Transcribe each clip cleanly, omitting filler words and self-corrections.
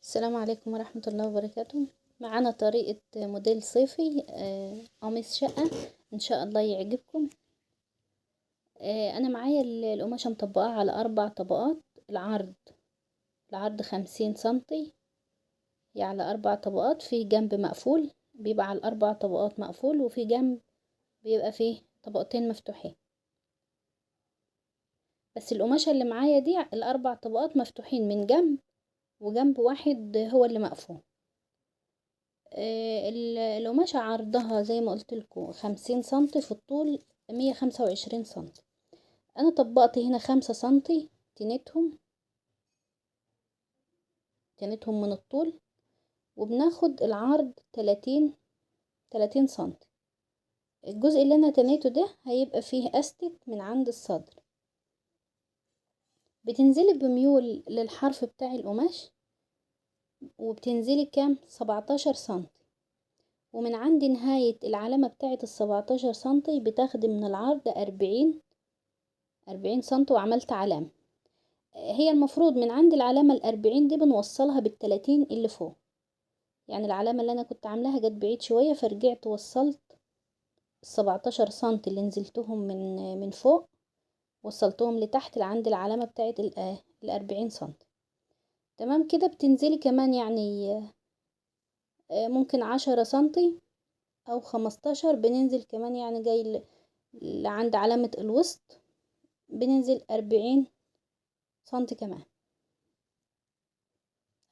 السلام عليكم ورحمة الله وبركاته. معانا طريقة موديل صيفي قميص شقة ان شاء الله يعجبكم. انا معايا القماشة مطبقة على 4 طبقات. العرض العرض 50 سنتي، يعني على 4 طبقات. في جنب مقفول، بيبقى على ال4 طبقات مقفول، وفي جنب بيبقى فيه طبقتين مفتوحين. بس القماشة اللي معايا دي ال4 طبقات مفتوحين من جنب، وجنب واحد هو اللي مقفول. القماشة عرضها زي ما قلت لكم 50 سنتي، في الطول 125 سنتي. انا طبقت هنا 5 سنتي تنتهم من الطول، وبناخد العرض 30 سنتي. الجزء اللي انا تنيته ده هيبقى فيه استك من عند الصدر. بتنزلي بميول للحرف بتاع القماش، وبتنزلي كام 17 سنتي، ومن عند نهاية العلامة بتاعة ال17 سنتي بتاخدي من العرض 40 سنتي، وعملت علامة. هي المفروض من عند العلامة ال40 دي بنوصلها بال30 اللي فوق. يعني العلامة اللي انا كنت عاملاها جت بعيد شوية، فرجعت وصلت ال17 سنتي اللي نزلتهم من فوق، وصلتهم لتحت لعند العلامة بتاعة ال40 سنتي. تمام كده. بتنزلي كمان يعني ممكن 10 سنتي او 15، بننزل كمان يعني جاي لعند علامة الوسط، بننزل 40 سنتي كمان.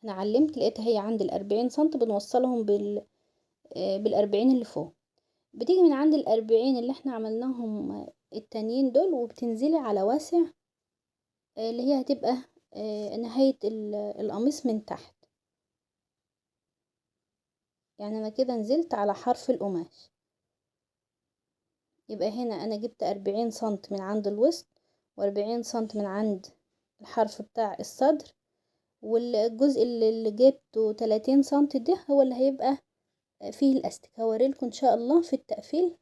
انا علمت لقيتها هي عند ال40 سنتي، بنوصلهم بال40 اللي فوق. بتيجي من عند ال40 اللي احنا عملناهم التانيين دول، وبتنزلي على واسع اللي هي هتبقى نهاية القميص من تحت. يعني انا كده نزلت على حرف القماش. يبقى هنا انا جبت 40 سنتي من عند الوسط، و40 سنتي من عند الحرف بتاع الصدر، والجزء اللي جبته 30 سنتي ده هو اللي هيبقى فيه الاستك. هوريلكم ان شاء الله في التقفيل.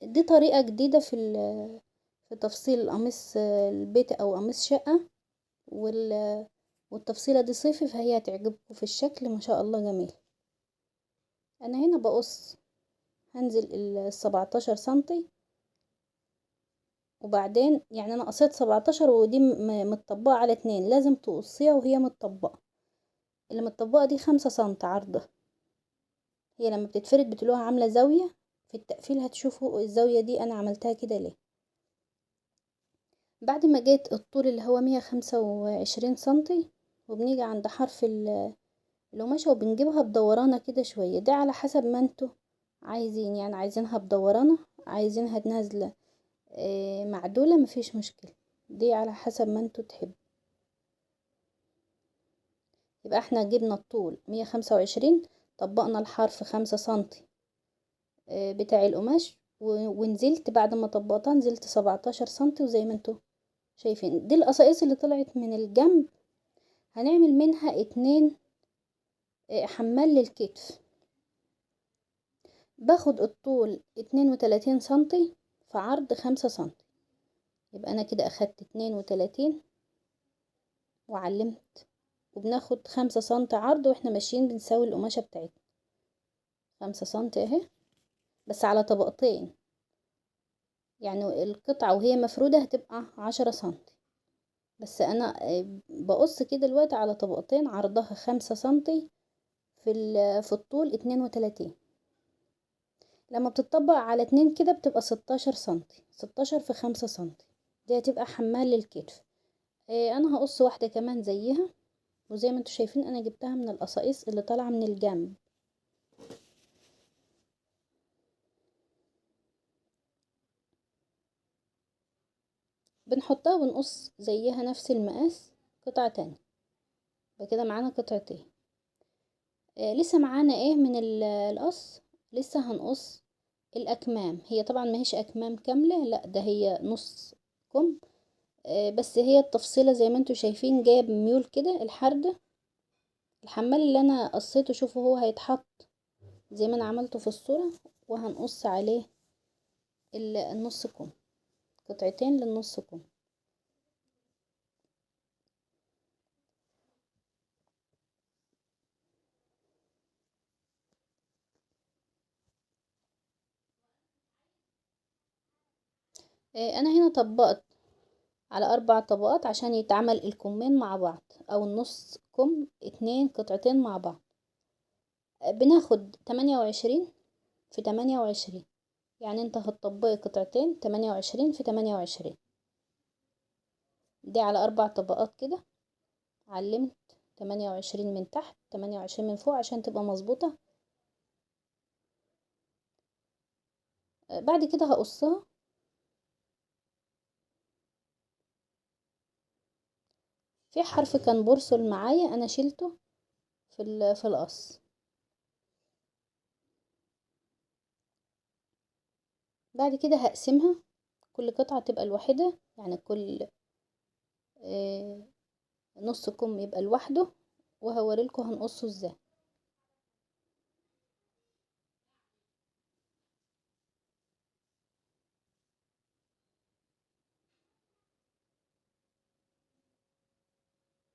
دي طريقة جديدة في تفصيل القميص البيت او قميص شقة، والتفصيلة دي صيفي، فهي هتعجبكم في الشكل ما شاء الله جميل. انا هنا بقص، هنزل ال17 سنتي، وبعدين يعني انا قصيت 17، ودي متطبقة على 2، لازم تقصيها وهي متطبقة. اللي متطبقة دي 5 سنتي عرضها. هي لما بتتفرد بتلاقوها عاملة زاوية. في التقفيل هتشوفوا الزاوية دي انا عملتها كده ليه. بعد ما جيت الطول اللي هو 125 سنتي، وبنيجي عند حرف القماشة، وبنجيبها بدورانة كده شوية. ده على حسب ما انتوا عايزين، يعني عايزينها بدورانة، عايزينها نازلة معدولة، مفيش مشكلة. دي على حسب ما انتوا تحبوا. يبقى احنا جبنا الطول 125، طبقنا الحرف 5 سنتي بتاع القماش، ونزلت بعد ما طبقتها نزلت 17 سنتي. وزي ما انتوا شايفين دي القصائص اللي طلعت من الجنب، هنعمل منها 2 حمال للكتف. باخد الطول 32 سنتي في عرض 5 سنتي. يبقى انا كده اخدت 32 وعلمت، وبناخد 5 سنتي عرض، واحنا ماشيين بنساوي القماشة بتاعتنا. 5 سنتي اهي، بس على طبقتين. يعني القطعة وهي مفرودة هتبقى 10 سنتي، بس انا بقص كده دلوقتي على طبقتين، عرضها 5 سنتي، في الطول 32. لما بتطبق على 2 كده بتبقى 16 سنتي. 16 في 5 سنتي، دي هتبقى حمال للكتف. انا هقص واحدة كمان زيها، وزي ما انتوا شايفين انا جبتها من القصائص اللي طالعة من الجنب. بنحطها ونقص زيها نفس المقاس قطعة تانية. بكده معانا قطعتين. لسه معانا ايه من القص. لسه هنقص الاكمام. هي طبعا ما هيش اكمام كاملة، لا ده هي نص كم. بس هي التفصيلة زي ما انتوا شايفين جاية بميول كده. الحمال اللي انا قصيته، شوفوا هو هيتحط زي ما انا عملته في الصورة، وهنقص عليه النص كم، قطعتين للنص كم. انا هنا طبقت على 4 طبقات عشان يتعمل الكمين مع بعض، او النص كم 2 قطعتين مع بعض. بناخد 28 في 28، يعني انت هتطبقي قطعتين 28 في 28. دي على 4 طبقات كده. علمت 28 من تحت 28 من فوق عشان تبقى مظبوطة. بعد كده هقصها. في حرف كان برسل معايا انا شيلته في القص. بعد كده هقسمها، كل قطعة تبقى الواحدة، يعني كل آه، نص كم يبقى لوحده، وهوريلكوا هنقصه ازاي.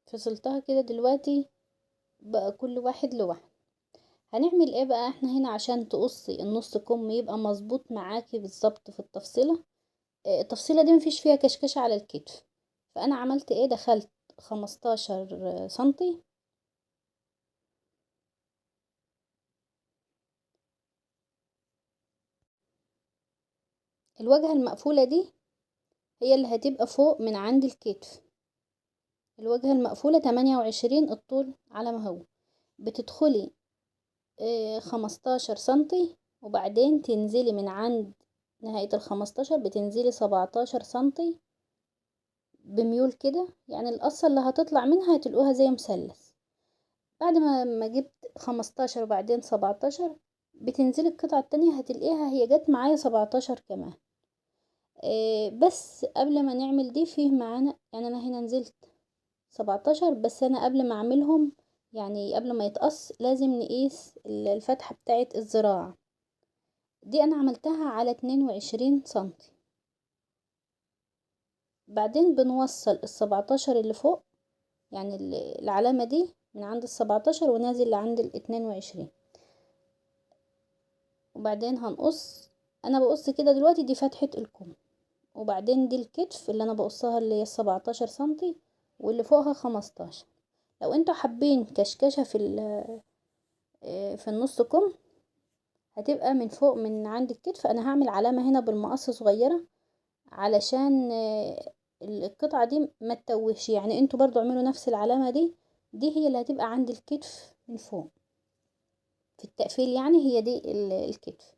فصلتها كده دلوقتي، بقى كل واحد لوحده. هنعمل ايه بقى احنا هنا عشان تقصي النص كم يبقى مظبوط معاكي بالظبط في التفصيلة؟ التفصيلة دي مفيش فيها كشكشة على الكتف. فانا عملت ايه، دخلت 15 سنتي. الواجهة المقفولة دي هي اللي هتبقى فوق من عند الكتف. الواجهة المقفولة 28 الطول على ما هو. بتدخلي 15 سنتي، وبعدين تنزلي من عند نهاية ال15 بتنزلي 17 سنتي بميول كده، يعني القصة اللي هتطلع منها هتلقوها زي مثلث. بعد ما جبت 15 وبعدين 17، بتنزلي القطعة التانية هتلاقيها هي جت معايا 17 كمان. بس قبل ما نعمل دي فيه معانا، يعني انا هنا نزلت 17، بس انا قبل ما اعملهم، يعني قبل ما يتقص لازم نقيس الفتحة بتاعة الذراع. دي انا عملتها على 22 سنتي. بعدين بنوصل ال17 اللي فوق، يعني العلامة دي من عند ال17 ونازل لعند ال22. وبعدين هنقص. انا بقص كده دلوقتي دي فتحة الكم، وبعدين دي الكتف اللي انا بقصها اللي هي 17 سنتي، واللي فوقها 15. لو انتوا حابين كشكشة في النص كم، هتبقى من فوق من عند الكتف. انا هعمل علامة هنا بالمقص صغيرة علشان القطعة دي ما تتوهش، يعني انتوا برضو اعملوا نفس العلامة دي. دي هي اللي هتبقى عند الكتف من فوق في التقفيل، يعني هي دي الكتف.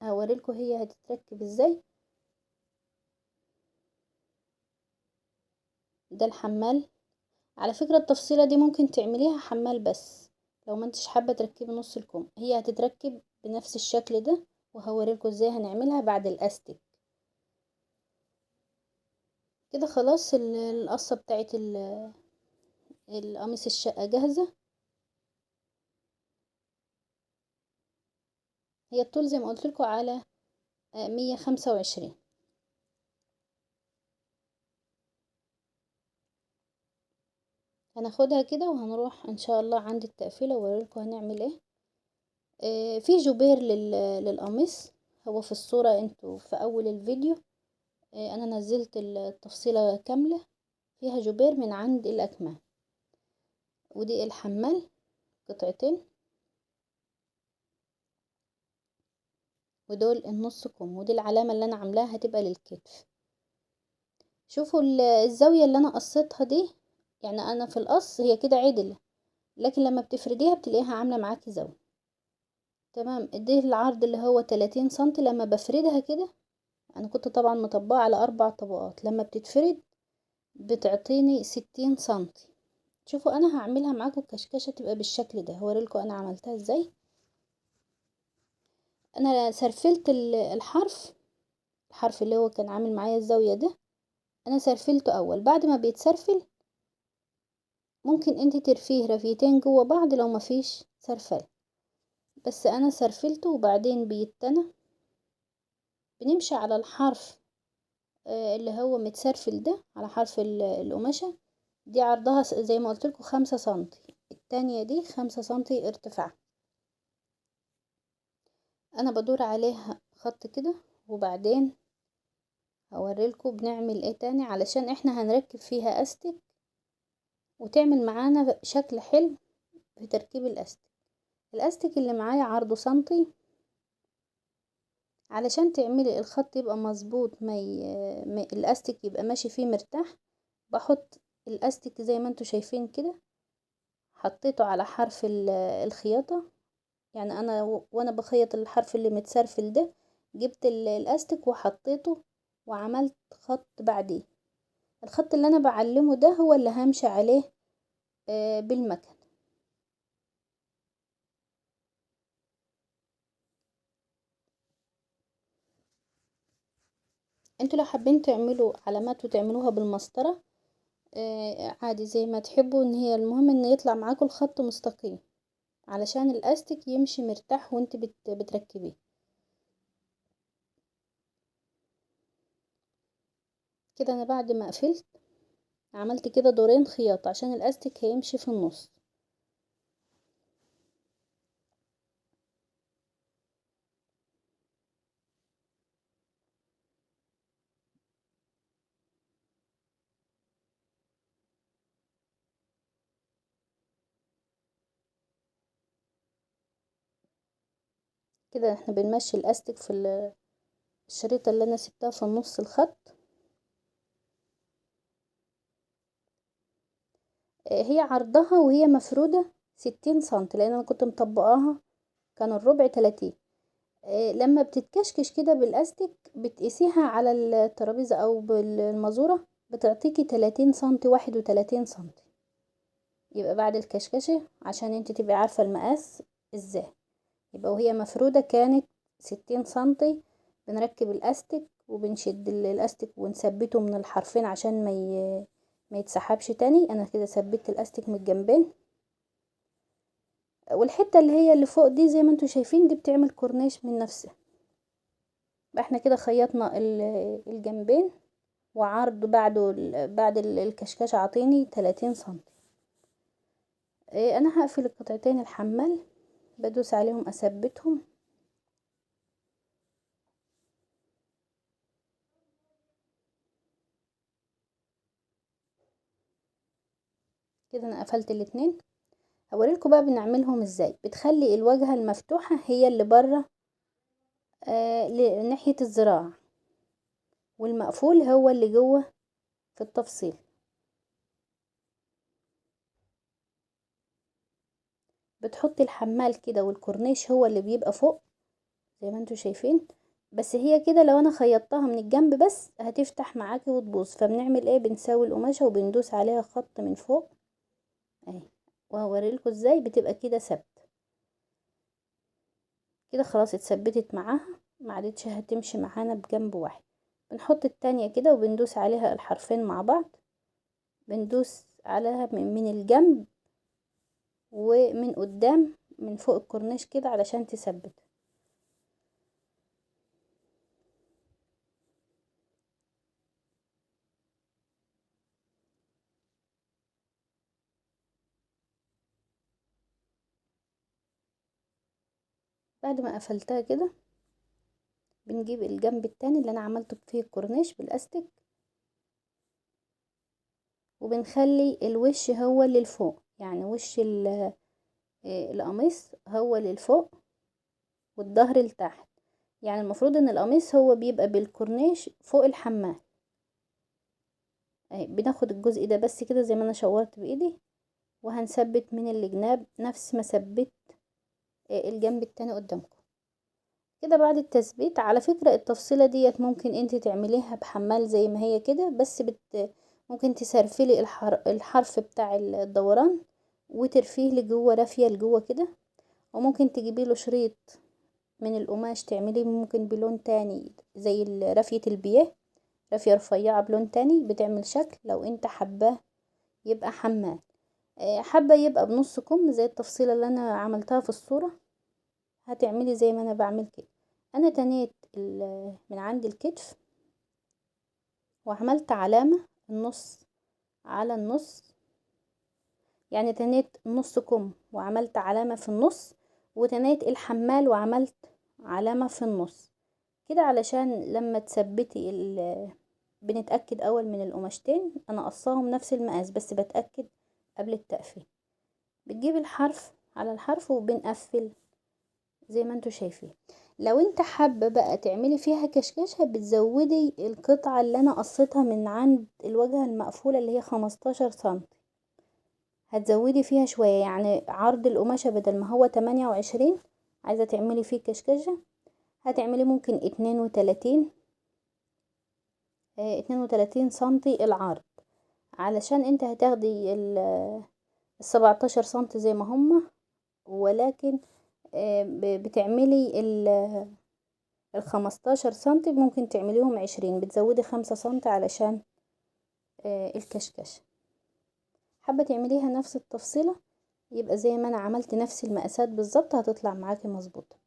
هوريلكوا هي هتتركب ازاي. ده الحمال. على فكرة التفصيلة دي ممكن تعمليها حمال بس، لو ما انتش حابة تركبي نص الكم هي هتتركب بنفس الشكل ده. وهوريلكوا ازاي هنعملها بعد الاستك. كده خلاص القصة بتاعت القميص الشقة جاهزة. هي الطول زي ما قلت لكم على 125. هناخدها كده وهنروح ان شاء الله عند التقفيلة وأوريلكم هنعمل ايه. في جوبير للقميص. هو في الصورة انتوا في اول الفيديو انا نزلت التفصيلة كاملة فيها جوبير من عند الاكمام. ودي الحمال قطعتين، ودول النص كم، ودي العلامة اللي انا عاملاها هتبقى للكتف. شوفوا الزاوية اللي انا قصيتها دي، يعني انا في القص هي كده عدلة، لكن لما بتفرديها بتلاقيها عاملة معاكي زاوية. تمام. دي العرض اللي هو 30 سنتي. لما بفردها كده، انا كنت طبعا مطبقة على 4 طبقات، لما بتتفرد بتعطيني 60 سنتي. شوفوا انا هعملها معاكم كشكشة تبقى بالشكل ده. هوريلكم انا عملتها ازاي. انا سرفلت الحرف اللي هو كان عامل معايا الزاوية ده، انا سرفلته اول. بعد ما بيتسرفل ممكن انت ترفيه رفيتين جوه بعض لو مفيش سرفل، بس انا سرفلته وبعدين بيتنى. بنمشي على الحرف اللي هو متسرفل ده، على حرف القماشة دي. عرضها زي ما قلت لكم 5 سنتي، التانية دي 5 سنتي ارتفاع. انا بدور عليها خط كده وبعدين هوريلكم بنعمل ايه تاني علشان احنا هنركب فيها استك وتعمل معانا شكل حلو في تركيب الاستك. الاستك اللي معايا عرضه سنتي، علشان تعملي الخط يبقى مظبوط الاستك يبقى ماشي فيه مرتاح. بحط الاستك زي ما انتوا شايفين كده، حطيته على حرف الخياطة. يعني انا وانا بخيط الحرف اللي متسرفل ده، جبت الاستك وحطيته وعملت خط بعديه. الخط اللي انا بعلمه ده هو اللي همشي عليه بالمكن. انتوا لو حابين تعملوا علامات وتعملوها بالمسطرة عادي زي ما تحبوا، ان هي المهم ان يطلع معاكم الخط مستقيم علشان الاستك يمشي مرتاح وانت بتركبيه. كده انا بعد ما قفلت عملت كده دورين خياطة عشان الاستك هيمشي في النص. كده احنا بنمشي الاستك في الشريطة اللي انا سبتها في النص الخط. هي عرضها وهي مفرودة 60 سنتي، لان انا كنت مطبقاها كان الربع 30. لما بتتكشكش كده بالاستك بتقيسيها على الترابيزة او بالمزورة بتعطيكي 30 سنتي، 31 سنتي. يبقى بعد الكشكشة عشان انت تبقي عارفة المقاس ازاي، يبقى وهي مفرودة كانت 60 سنتي. بنركب الاستك وبنشد الاستك ونثبته من الحرفين عشان ما يتسحبش تاني. انا كده ثبت الاستك من الجنبين، والحتة اللي هي اللي فوق دي زي ما انتوا شايفين دي بتعمل كورنيش من نفسها. احنا كده خيطنا الجنبين، وعرض بعد الكشكش عطيني 30 سنتي. انا هقفل القطعتين الحمال، بدوس عليهم اثبتهم. كده انا قفلت الاتنين. هوريلكم بقى بنعملهم ازاي. بتخلي الواجهة المفتوحة هي اللي بره ناحية الذراع، والمقفول هو اللي جوه في التفصيل. بتحطي الحمال كده والكورنيش هو اللي بيبقى فوق زي ما انتوا شايفين. بس هي كده لو انا خيطتها من الجنب بس هتفتح معاكي وتبوظ، فبنعمل ايه؟ بنساوي القماشة وبندوس عليها خط من فوق اهي، وهوريلكم ازاي بتبقى كده ثابته. كده خلاص اتثبتت معاها، معدتش هتمشي معانا بجنب واحد. بنحط التانية كده وبندوس عليها الحرفين مع بعض، بندوس عليها من الجنب ومن قدام من فوق الكورنيش كده علشان تثبت. بعد ما قفلتها كده بنجيب الجنب التاني اللي انا عملته فيه الكورنيش بالاستك، وبنخلي الوش هو اللي لفوق، يعني وش القميص هو اللي لفوق والظهر لتحت. يعني المفروض ان القميص هو بيبقى بالكورنيش فوق الحمال اهي. بناخد الجزء ده بس كده زي ما انا شورت بايدي، وهنثبت من الجناب نفس ما ثبت الجنب التاني قدامكم. كده بعد التثبيت، على فكرة التفصيلة ديت ممكن انت تعمليها بحمال زي ما هي كده، بس ممكن تسرفلي الحرف بتاع الدوران وترفيه لجوه، رافية لجوه كده. وممكن تجيبي له شريط من القماش تعمليه ممكن بلون تاني زي رافية البيه، رافية رفيعة بلون تاني بتعمل شكل. لو انت حباه يبقى حمال، حابة يبقى بنص كم زي التفصيلة اللي انا عملتها في الصورة، هتعملي زي ما انا بعمل كده. انا تنيت من عند الكتف وعملت علامة النص على النص، يعني تنيت نص كم وعملت علامة في النص، وتنيت الحمال وعملت علامة في النص. كده علشان لما تثبتي بنتأكد اول من القماشتين. انا قصاهم نفس المقاس بس بتأكد قبل التقفيل. بتجيب الحرف على الحرف وبنقفل زي ما انتوا شايفين. لو انت حابة بقى تعملي فيها كشكشة بتزودي القطعة اللي انا قصيتها من عند الواجهة المقفولة اللي هي 15 سنتي، هتزودي فيها شوية. يعني عرض القماشة بدل ما هو 28، عايزة تعملي فيه كشكشة هتعملي ممكن 32 سنتي العرض، علشان انت هتاخدي 17 سنتي زي ما هما، ولكن بتعملي 15 سنتي ممكن تعمليهم 20، بتزودي 5 سنتي علشان الكشكشة. حابة تعمليها نفس التفصيلة يبقى زي ما انا عملت نفس المقاسات بالظبط هتطلع معاكي مظبوطة.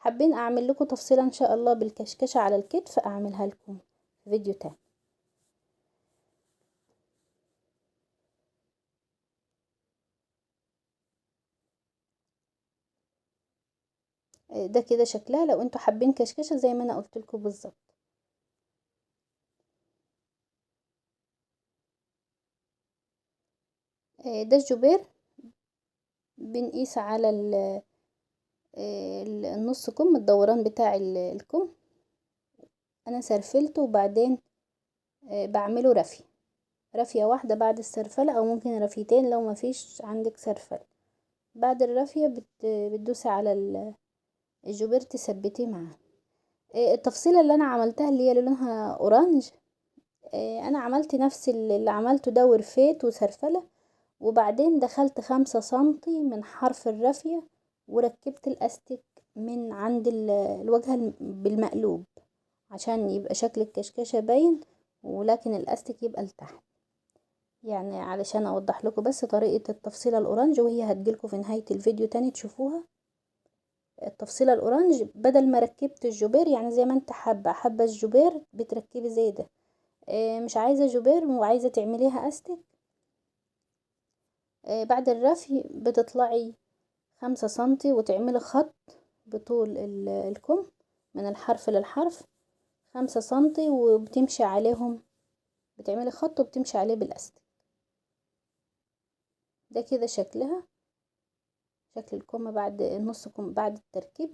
حابين اعمل لكم تفصيلة ان شاء الله بالكشكشة على الكتف اعملها لكم في فيديو تاني. ده كده شكلها لو انتوا حابين كشكشة زي ما انا قلت لكم بالظبط. ده الجبير بنقيس على النص كم الدوران بتاع الكم. انا سرفلته وبعدين بعمله رفية واحدة بعد السرفلة، او ممكن رفيتين لو مفيش عندك سرفلة. بعد الرفية بتدوسي على الجبير تثبتيه معاه. التفصيلة اللي انا عملتها اللي هي لونها اورانج، انا عملت نفس اللي عملته ده ورفيت وسرفلة، وبعدين دخلت 5 سنتي من حرف الرافية وركبت الاستك من عند الواجهة بالمقلوب عشان يبقى شكل الكشكشة باين، ولكن الاستك يبقى لتحت. يعني علشان اوضح لكم بس طريقة التفصيلة الاورانج، وهي هتجيلكم في نهاية الفيديو تاني تشوفوها. التفصيلة الاورانج بدل ما ركبت الجبير، يعني زي ما انت حابة الجبير بتركبي زي ده. مش عايزة جبير وعايزة تعمليها استك، بعد الرفي بتطلعي 5 سنتي وتعملي خط بطول الكم من الحرف للحرف 5 سنتي، وبتمشي عليهم، بتعملي خط وبتمشي عليه بالاستك. ده كده شكلها، شكل الكم بعد نص كم بعد التركيب.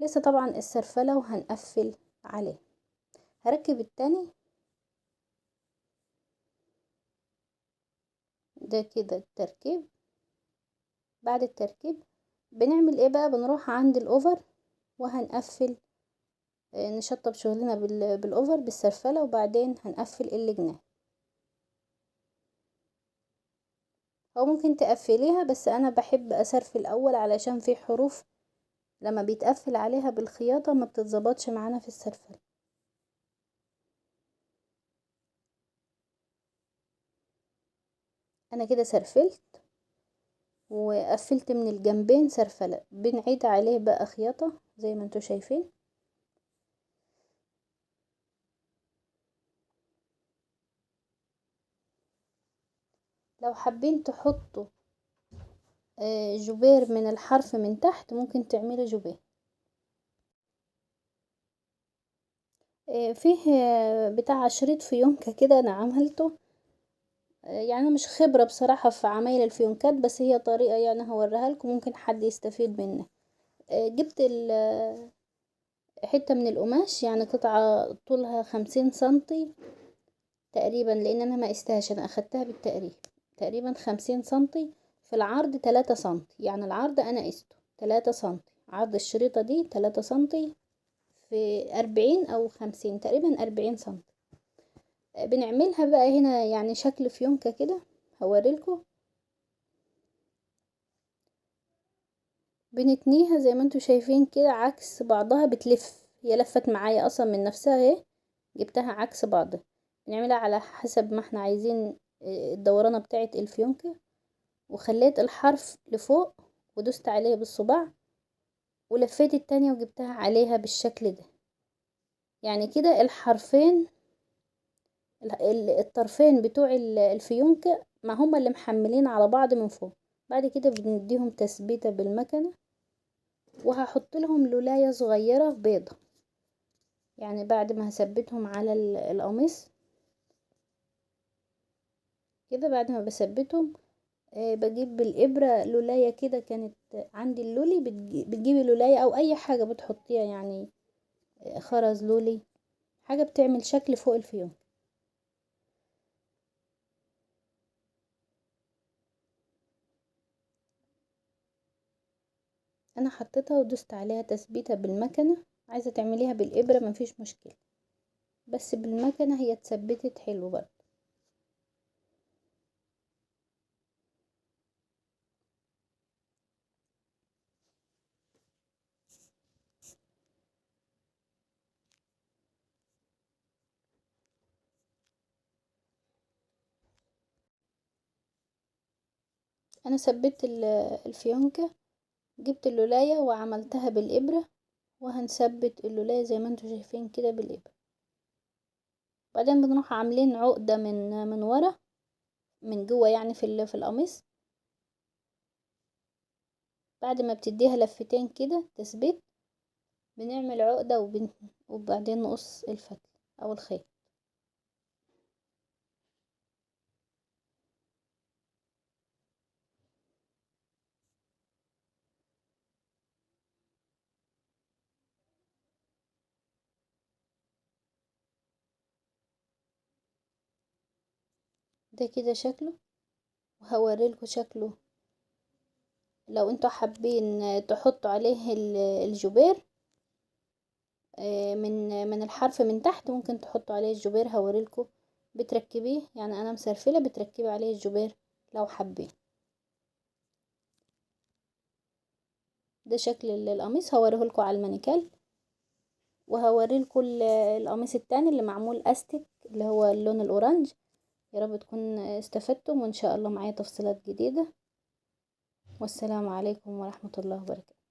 لسه طبعا السرفلة وهنقفل عليه. هركب التاني. ده كده التركيب. بعد التركيب بنعمل ايه بقى؟ بنروح عند الاوفر وهنقفل، نشطب شغلنا بالاوفر بالسرفلة، وبعدين هنقفل الجناب. او ممكن تقفليها، بس انا بحب اسرفل الاول علشان في حروف لما بيتقفل عليها بالخياطة ما بتتظبطش معانا في السرفلة. انا كده سرفلت وقفلت من الجنبين سرفلة، بنعيد عليه بقى خياطة زي ما انتوا شايفين. لو حابين تحطوا جبير من الحرف من تحت ممكن تعملوا جبير. فيه بتاع شريط فيونكة كده انا عملته. يعني انا مش خبرة بصراحة في عمايل الفيونكات، بس هي طريقة يعني هوريها لكم ممكن حد يستفيد منها. جبت حتة من القماش، يعني قطعة طولها 50 سنتي تقريبا، لان انا ما قستهاش، انا اخدتها بالتقريب. تقريبا 50 سنتي في العرض 3 سنتي، يعني العرض انا قسته 3 سنتي. عرض الشريطة دي 3 سنتي في 40 أو 50، تقريبا 40 سنتي. بنعملها بقى هنا يعني شكل فيونكة كده، هوريلكم. بنتنيها زي ما انتوا شايفين كده عكس بعضها، بتلف، هي لفت معايا اصلا من نفسها اهي، جبتها عكس بعضها. بنعملها على حسب ما احنا عايزين الدورانة بتاعة الفيونكة. وخليت الحرف لفوق ودوست عليه بالصباع، ولفيت التانية وجبتها عليها بالشكل ده. يعني كده الحرفين الطرفين بتوع الفيونكة ما هما اللي محملين على بعض من فوق. بعد كده بنديهم تثبيتة بالمكنة، وهحط لهم لولاية صغيرة بيضة. يعني بعد ما هثبتهم على القميص كده، بعد ما بثبتهم بجيب بالإبرة لولاية كده، كانت عندي اللولي، بتجيبي لولاية او اي حاجة بتحطيها يعني، خرز لولي، حاجة بتعمل شكل فوق الفيون. انا حطيتها ودوست عليها تثبيتة بالمكنة، عايزة تعمليها بالإبرة مفيش مشكلة، بس بالمكنة هي اتثبتت حلو برضه. انا ثبت الفيونكة، جبت اللولاية وعملتها بالإبرة، وهنثبت اللولاية زي ما انتوا شايفين كده بالإبرة. بعدين بنروح عاملين عقدة من ورا، من جوه يعني في القميص، بعد ما بتديها لفتين كده تثبيت، بنعمل عقدة وبعدين نقص الفتل او الخيط. ده كده شكله، وهوريلكوا شكله لو انتوا حابين تحطوا عليه الجبير، من الحرف من تحت ممكن تحطوا عليه الجبير، هوريلكوا بتركبيه يعني، انا مسرفلة بتركبي عليه الجبير لو حابين. ده شكل القميص، هوريهولكوا على المانيكال، وهوريلكوا القميص التاني اللي معمول استك، اللي هو اللون الاورنج. يا رب تكون استفدتم، وان شاء الله معايا تفصيلات جديدة، والسلام عليكم ورحمة الله وبركاته.